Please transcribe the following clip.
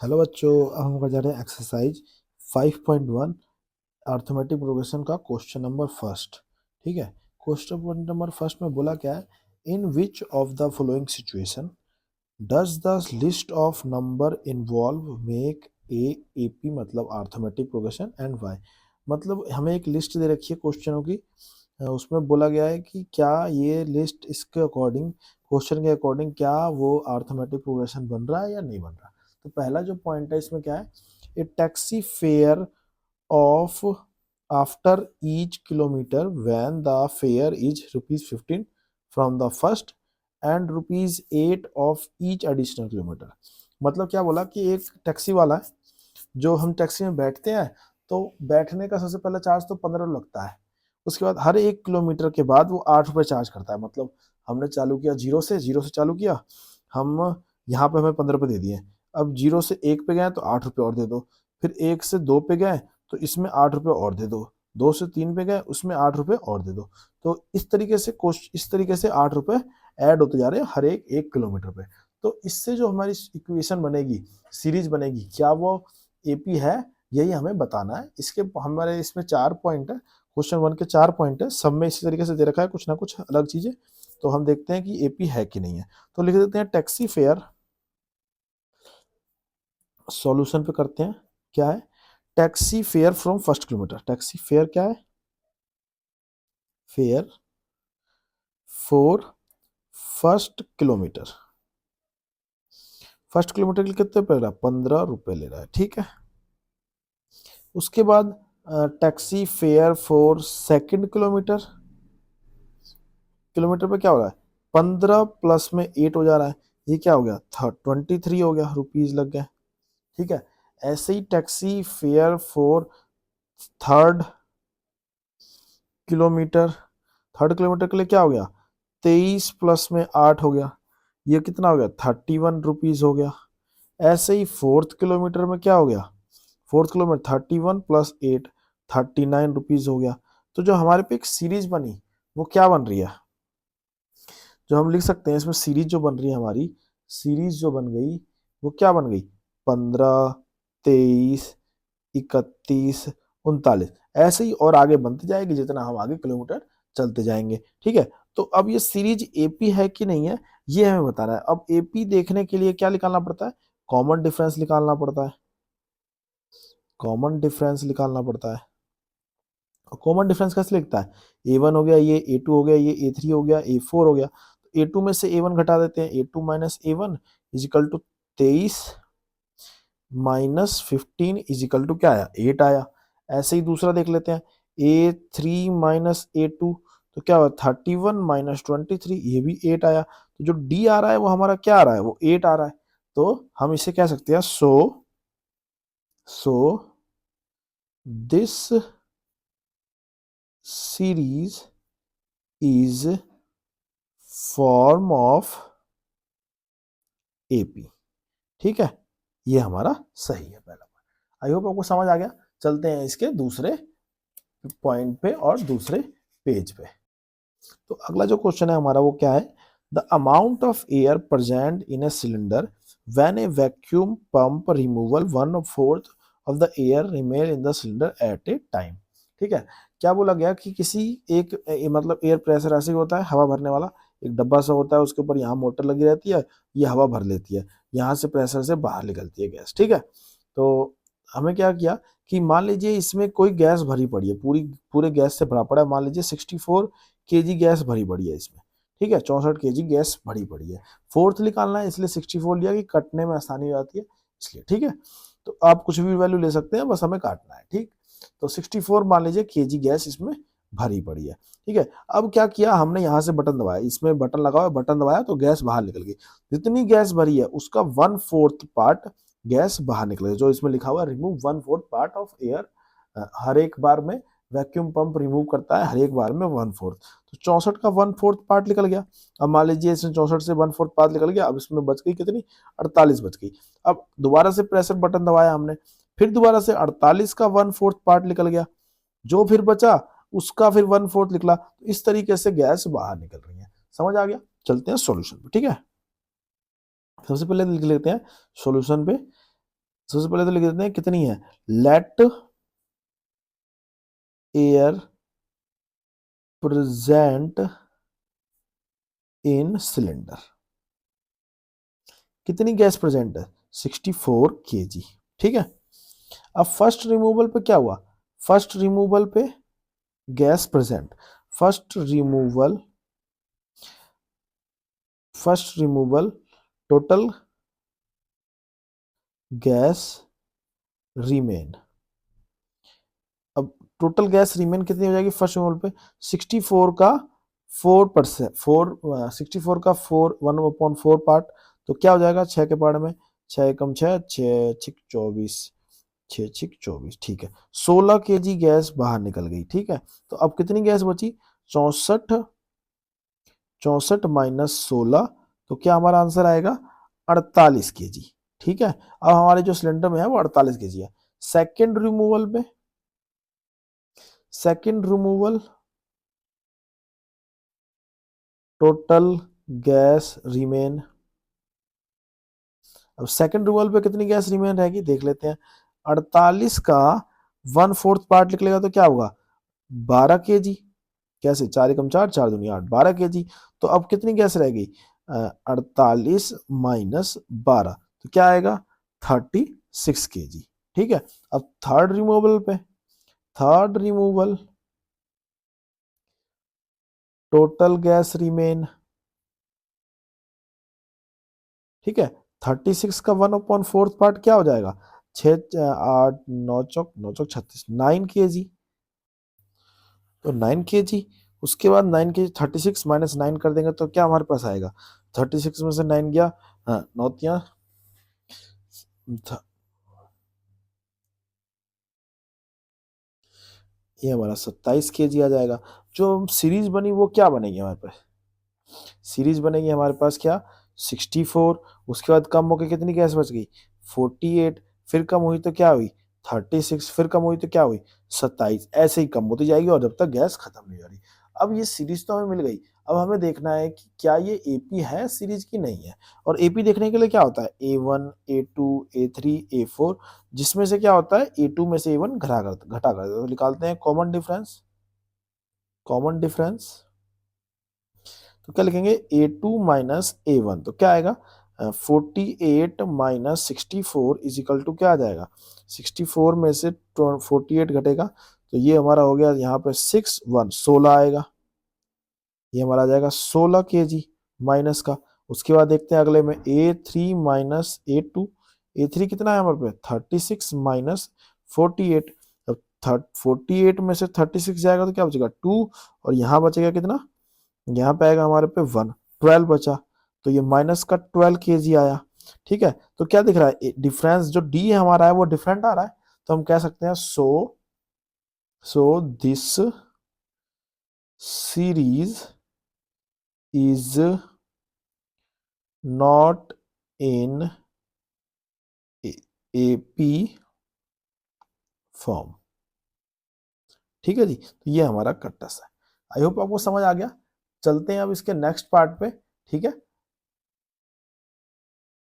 Hello बच्चों, अब हम कर जा रहे हैं एक्सरसाइज 5.1 अर्थमेटिक प्रोग्रेशन का क्वेश्चन नंबर फर्स्ट। ठीक है, क्वेश्चन नंबर फर्स्ट में बोला क्या है, in which of the following situation does the list of number involve make A P मतलब अर्थमेटिक प्रोग्रेशन एंड वाई। मतलब हमें एक लिस्ट दे रखी है क्वेश्चनों की, उसमें बोला गया है कि क्या ये लिस्ट इसके अकॉर्डिंग, क्वेश्चन के अकॉर्डिंग क्या वो अर्थमेटिक प्रोग्रेशन बन रहा है या नहीं बन रहा। तो पहला जो पॉइंट है इसमें क्या है, a taxi fare of after each kilometre when the fare is ₹15 from the first and ₹8 of each additional kilometre. मतलब क्या बोला कि एक टैक्सी वाला है, जो हम टैक्सी में बैठते हैं तो बैठने का सबसे पहला चार्ज तो 15 लगता है, उसके बाद हर 1 किलोमीटर के बाद वो 8 रुपये चार्ज करता है। मतलब हमने चालू किया जीरो से चालू किया, हम यहाँ पे हमें 15 रुपये दे दिए, अब 0 से 1 पे गए तो 8 रुपये और दे दो, फिर 1 से 2 पे गए तो इसमें 8 रुपये और दे दो, 2 से 3 पे गए उसमें 8 रुपये और दे दो। तो इस तरीके से 8 रुपये ऐड होते जा रहे हैं हर 1 किलोमीटर पे। तो इससे जो हमारी इक्वेशन बनेगी, सीरीज बनेगी, क्या वो एपी है, यही हमें बताना है। इसके हमारे इसमें 4 पॉइंट है, क्वेश्चन 1 के 4 पॉइंट है, सब में इसी तरीके से दे रखा है कुछ ना कुछ अलग चीजें। तो हम देखते हैं कि एपी है कि नहीं है। तो लिख देते हैं टैक्सी फेयर, सॉल्यूशन पे करते हैं। क्या है, taxi fare from first kilometre. Taxi fare क्या है, fair for first kilometre. First kilometre के लिए कितने पे ले रहा है, 15 रुपए ले रहा है। ठीक है, उसके बाद taxi fare for second kilometre. Kilometre पे क्या हो रहा है, 15 प्लस में 8 हो जा रहा है, ये क्या हो गया, 23 हो गया, रुपीज लग गए। ठीक है, ऐसे ही taxi fare for third kilometre. Third kilometre के लिए क्या हो गया, 23 प्लस में 8 हो गया, ये कितना हो गया, 31 रुपीज हो गया। ऐसे ही फोर्थ किलोमीटर में क्या हो गया, फोर्थ किलोमीटर 31 + 8 39 रुपीज हो गया। तो जो हमारे पे एक सीरीज बनी वो क्या बन रही है, जो हम लिख सकते हैं इसमें सीरीज जो बन रही है हमारी, सीरीज जो बन गई वो क्या बन गई, 15, 23, 31, 39, ऐसे ही और आगे बनती जाएगी जितना हम आगे किलोमीटर चलते जाएंगे। ठीक है, तो अब ये सीरीज एपी है कि नहीं है ये हमें बताना है। अब एपी देखने के लिए क्या निकालना पड़ता है, कॉमन डिफरेंस निकालना पड़ता है। कॉमन डिफरेंस निकालना पड़ता है। कॉमन डिफरेंस कैसे लिखता है, ए1 हो गया, ये ए2 हो गया, ये ए3 हो गया, ए4 हो गया, तो ए2 में से ए1 घटा देते हैं, A two minus A one equal to 23 minus 15 equal to क्या आया, 8 आया। ऐसे ही दूसरा देख लेते हैं, ए3 माइनस ए2 तो क्या हुआ, 31 माइनस 23, ये भी 8 आया। तो जो डी आ रहा है वो हमारा क्या आ रहा है, वो 8 आ रहा है। तो हम इसे कह सकते हैं, so this series is form of AP. ठीक है, ये हमारा सही है पहला पॉइंट। आई होप आपको समझ आ गया। चलते हैं इसके दूसरे पॉइंट पे और दूसरे पेज पे। तो अगला जो क्वेश्चन है हमारा वो क्या है, the amount of air present in a cylinder when A vacuum pump removal 1/4 of the air remain in the cylinder eight A time. ठीक है, क्या बोला गया कि किसी एक मतलब एयर प्रेशर ऐसे ही होता है, हवा भरने वाला एक डब्बा सा होता है, उसके ऊपर यहाँ मोटर लगी रहती है, ये हवा भर लेती है, यहाँ से प्रेशर से बाहर निकलती है गैस। ठीक है, तो हमें क्या किया कि मान लीजिए इसमें कोई गैस भरी पड़ी है, पूरे गैस से भरा पड़ा है, मान लीजिए 64 केजी गैस भरी पड़ी है इसमें। ठीक है, 64 केजी गैस भरी पड़ी है, फोर्थ निकालना है इसलिए 64 लिया कि कटने में आसानी हो जाती है इसलिए। ठीक है, तो आप कुछ भी वैल्यू ले सकते हैं, बस हमें काटना है। ठीक, तो 64 मान लीजिए केजी गैस इसमें भरी पड़ी है। ठीक है, अब क्या किया हमने, यहाँ से बटन दबाया, इसमें बटन लगा हुआ, बटन दबाया तो गैस बाहर निकल गई। जितनी गैस भरी है उसका 1/4 पार्ट गैस बाहर निकल गई, जो इसमें लिखा हुआ है रिमूव 1/4 पार्ट ऑफ एयर। हर एक बार में वैक्यूम पंप रिमूव करता है, हर एक बार में 1/4। तो 64 का 1/4 पार्ट निकल गया। अब मान लीजिए इसमें 64 से 1/4 पार्ट निकल गया, अब इसमें बच गई कितनी, 48 बच गई। अब दोबारा से प्रेशर बटन दबाया हमने, फिर दोबारा से 48 का 1/4 पार्ट निकल गया, जो फिर बचा उसका फिर 1/4 निकला। तो इस तरीके से गैस बाहर निकल रही है। समझ आ गया, चलते हैं सॉल्यूशन पे। ठीक है, सबसे पहले लिख लेते हैं सॉल्यूशन पे, सबसे पहले तो लिख देते हैं कितनी है, let air present in cylinder. कितनी गैस प्रेजेंट है, 64 kg। ठीक है। अब फर्स्ट रिमूवल पे क्या हुआ, फर्स्ट रिमूवल पे gas present, first removal, first removal total gas remain. अब टोटल गैस रिमेन कितनी हो जाएगी फर्स्ट रिमूवल पे, 64 का 4%, 64 का 1/4 पार्ट, तो क्या हो जाएगा 6 के पार्ट में, 6 कम 6, 6 6 24, 6 6 24। ठीक है, 16 kg गैस बाहर निकल गई। ठीक है, तो अब कितनी गैस बची, 64, 64 माइनस 16, तो क्या हमारा आंसर आएगा 48 kg। ठीक है, अब हमारे जो सिलेंडर में है वो 48 kg है। सेकेंड रिमूवल पे, second removal total gas remain. अब सेकेंड रिमूवल पे कितनी गैस रिमेन रहेगी देख लेते हैं, 48 का 1/4 पार्ट निकलेगा तो क्या होगा 12 kg। कैसे, 4 एकम 4, 4 दूनी 8, 12 kg। तो अब कितनी गैस रहेगी, 48 माइनस 12, तो क्या आएगा 36 kg। ठीक है, अब थर्ड रिमूवल पे, third removal total gas remain. ठीक है, 36 का 1/4 पार्ट क्या हो जाएगा, 6 8 9 चौक 9 चौक 36, 9 kg। तो 9 kg, उसके बाद 9 kg 36 माइनस 9 कर देंगे तो क्या हमारे पास आएगा, 36 में से 9 गया, हाँ 9 तिया, ये हमारा 27 kg आ जाएगा। जो सीरीज बनी वो क्या बनेगी हमारे पास, सीरीज बनेगी हमारे पास क्या, 64, उसके बाद कम होकर कितनी गैस बच गई 48, फिर कम हुई तो क्या हुई 36, फिर कम हुई तो क्या हुई 27, ऐसे ही कम होती जाएगी और जब तक गैस खत्म नहीं हो रही। अब ये सीरीज तो हमें मिल गई, अब हमें देखना है कि क्या ये एपी है सीरीज की नहीं है। और एपी देखने के लिए क्या होता है, A1 A2 A3 A4, जिसमें से क्या होता है A2 में से A1 घटा कर तो निकालते हैं कॉमन डिफरेंस, कॉमन डिफरेंस। तो क्या लिखेंगे A2 माइनस A1, तो क्या आएगा 48 माइनस 64 इज इक्वल टू क्या आ जाएगा, 64 में से 48 घटेगा तो ये हमारा हो गया यहाँ पे 16 आएगा, ये हमारा आ जाएगा 16 kg माइनस का। उसके बाद देखते हैं अगले में A3 माइनस A2, A3 कितना है हमारे पे 36 माइनस 48, अब 48 में से 36 जाएगा तो क्या बचेगा 2, और यहाँ बचेगा कितना, यहाँ पे आएगा हमारे पे 1, 12 बचा, तो ये माइनस का 12 kg आया। ठीक है, तो क्या दिख रहा है डिफरेंस जो डी है हमारा है वो डिफरेंट आ रहा है, तो हम कह सकते हैं so this series is not in AP form. ठीक है जी, तो ये हमारा कट्टस है। आई होप आपको समझ आ गया। चलते हैं अब इसके नेक्स्ट पार्ट पे। ठीक है।